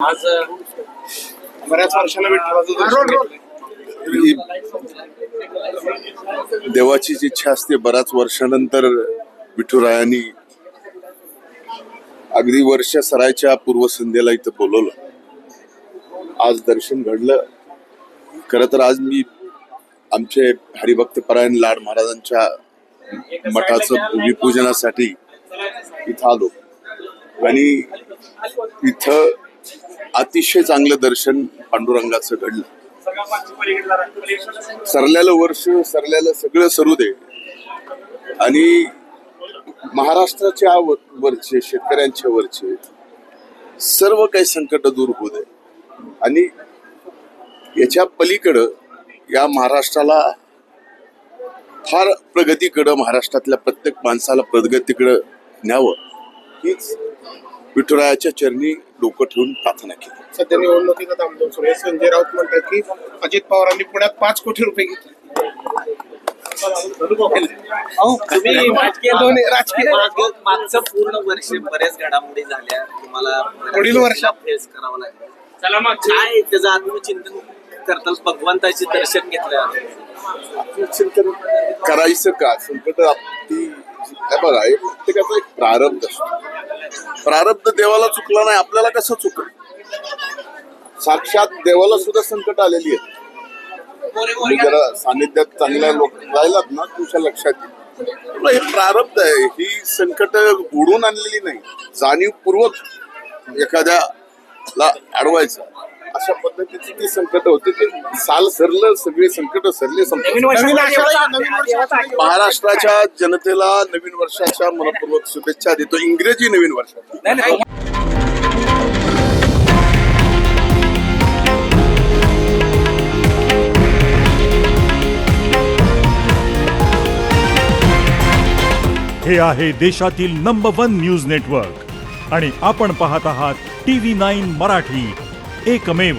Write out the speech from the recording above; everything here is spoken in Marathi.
आज बऱ्याच वर्षाला देवाची जी इच्छा असते, बऱ्याच वर्षानंतर विठुरायांनी अगदी वर्ष सरायच्या पूर्वसंध्येला इथं बोलवलं. आज दर्शन घडलं. खरं तर आज मी आमचे हरिभक्तपरायण लाड महाराजांच्या मठाचं भूमिपूजनासाठी इथं आलो आणि इथं अतिशय चांगलं दर्शन पांडुरंगाचं घडलं. सरलेलं वर्ष, सरलेलं सगळं सरू दे आणि महाराष्ट्राच्या वरचे, शेतकऱ्यांच्या वरचे सर्व काही संकट दूर होऊ दे आणि याच्या पलीकडं या महाराष्ट्राला फार प्रगतीकडं, महाराष्ट्रातल्या प्रत्येक माणसाला प्रगतीकडं न्यावं हीच विठुरायाच्या चरणी डोकं ठेवून प्रार्थना केली. सध्या निवडणुकीचा धामधूम सुरू आहे. संजय राऊत म्हणतात की अजित पवारांनी पुण्यात 5 कोटी रुपये घेतले. राजकीय मागचं पूर्ण वर्ष बऱ्याच घडामोडी झाल्या, तुम्हाला पुढील वर्षात फेस करावं लागेल. काय त्याचं आत्मचिंतन करताल? भगवंताचे दर्शन घेतलं, चिंतन करायचं का? संकट बघा, हे प्रत्येकाचा एक प्रारब्ध असतो. प्रारब्ध देवाला चुकला नाही, आपल्याला कसं चुकलं? साक्षात देवाला सुद्धा संकट आलेली आहेत. तुम्ही जरा सानिध्यात चांगल्या लोक राहिलात ना, तुमच्या लक्षात येईल हे प्रारब्ध आहे. ही संकट उडून आणलेली नाही, जाणीवपूर्वक एखाद्याला अडवायचं अशा पद्धतीची ती संकट होती. ते साल सरलं, सगळे संकट सरले. महाराष्ट्राच्या जनतेला नवीन वर्षाच्या मनपूर्वक शुभेच्छा देतो. इंग्रजी नवीन वर्षाच्या. हे आहे देशातील नंबर 1 न्यूज नेटवर्क आणि आपण पाहत आहात TV9 मराठी, एकमेव.